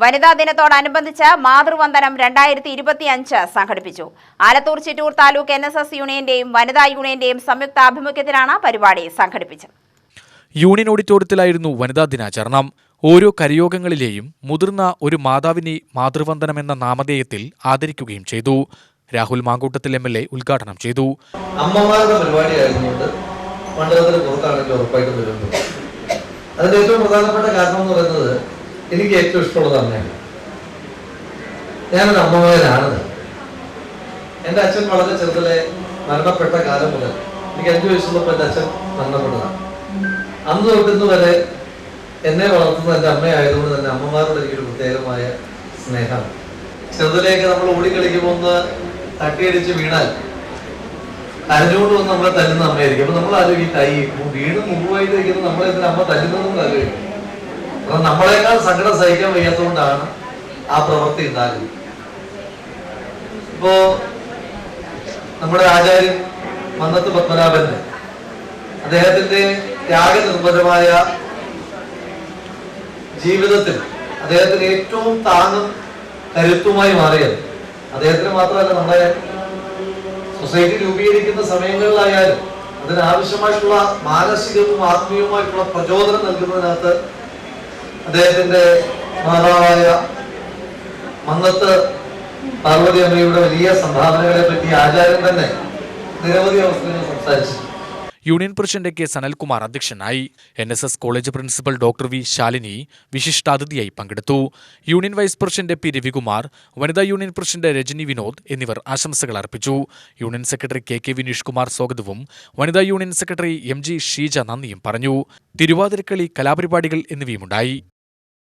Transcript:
വനിതാ ദിനത്തോടനുബന്ധിച്ച് മാതൃവന്ദനം 2025 സംഘടിപ്പിച്ചു. ആലത്തൂർ ചിറ്റൂർ താലൂക്ക് NSS യൂണിയന്റെയും വനിതാ യൂണിയന്റെയും സംയുക്താഭിമുഖ്യത്തിലാണ് പരിപാടി സംഘടിപ്പിച്ചത്. യൂണിയൻ ഓഡിറ്റോറിയത്തിലായിരുന്നു വനിതാ ദിനാചരണം. ഓരോ കരയോഗങ്ങളിലെയും മുതിർന്ന ഒരു മാതാവിനെ മാതൃവന്ദനം എന്ന നാമധേയത്തിൽ ആദരിക്കുകയും ചെയ്തു. രാഹുൽ മാങ്കൂട്ടത്തിൽ MLA ഉദ്ഘാടനം ചെയ്തു. അമ്മമാരുടെ പരിപാടിയായതുകൊണ്ട് മണ്ഡലത്തിന് പുറത്താണെങ്കിൽ ഉറപ്പായിട്ടും വരുന്നത്. അതിന്റെ ഏറ്റവും പ്രധാനപ്പെട്ട കാരണം എന്ന് പറയുന്നത് എനിക്ക് ഏറ്റവും ഇഷ്ടമുള്ളത് അമ്മയാണ്. ഞാനൊരു അമ്മമകനാണ്. എൻ്റെ അച്ഛൻ വളരെ ചെറുതിലെ മരണപ്പെട്ട കാലം മുതൽ എനിക്ക് 5 വയസ്സുള്ളപ്പോൾ എൻ്റെ അച്ഛൻ മരണപ്പെട്ടതാണ്. അന്ന് തൊട്ടിന്ന് വരെ എന്നെ വളർത്തുന്നത് എൻ്റെ അമ്മയായതുകൊണ്ട് തന്നെ അമ്മമാരോട് എനിക്കൊരു പ്രത്യേകമായ സ്നേഹമാണ്. ചെറുതിലേക്ക് നമ്മൾ ഓടിക്കളിക്കുമ്പോൾ ഒന്ന് തട്ടിയടിച്ച് വീണാൽ കരഞ്ഞുകൊണ്ട് വന്ന് നമ്മളെ തല്ലുന്ന അമ്മയായിരിക്കും. അപ്പൊ നമ്മൾ ആലോചിക്കും, ഈ കൈ വീണ് മുമ്പുമായിട്ടിരിക്കുന്നത് നമ്മളെ എന്തിനാ അമ്മ തല്ലുന്നതെന്ന് ആലോചിക്കും. കാരണം നമ്മളെക്കാൾ സങ്കടം സഹിക്കാൻ വയ്യാത്തതുകൊണ്ടാണ് ആ പ്രവൃത്തി ഉണ്ടാകുന്നത്. ഇപ്പോ നമ്മുടെ ആചാര്യൻ മന്നത്ത് പത്മനാഭന്റെ അദ്ദേഹത്തിന്റെ ത്യാഗനിർഭരമായ ജീവിതത്തിൽ അദ്ദേഹത്തിന് ഏറ്റവും താങ്ങും കരുത്തുമായി മാറിയത് അദ്ദേഹത്തിന് മാത്രമല്ല, നമ്മുടെ സൊസൈറ്റി രൂപീകരിക്കുന്ന സമയങ്ങളിലായാലും അതിനാവശ്യമായിട്ടുള്ള മാനസികവും ആത്മീയവുമായിട്ടുള്ള പ്രചോദനം നൽകുന്നതിനകത്ത് അദ്ദേഹത്തിന്റെ മാതാവായ മന്നത്ത് പാർവതി അമ്മയുടെ വലിയ സംഭാവനകളെ പറ്റി ആചാര്യൻ തന്നെ നിരവധി അവസരങ്ങൾ സംസാരിച്ചു. Union president K. സനൽകുമാർ അധ്യക്ഷനായി. NSS college principal doctor V. Shalini വിശിഷ്ടാതിഥിയായി പങ്കെടുത്തു. Union vice president P. Ravikumar, വനിതാ യൂണിയൻ പ്രസിഡന്റ് രജനി വിനോദ് എന്നിവർ ആശംസകൾ അർപ്പിച്ചു. Union secretary K. Vineesh Kumar സ്വാഗതവും വനിതാ യൂണിയൻ സെക്രട്ടറി MG ഷീജ നന്ദിയും പറഞ്ഞു. തിരുവാതിരക്കളി, കലാപരിപാടികൾ എന്നിവയുമുണ്ടായി.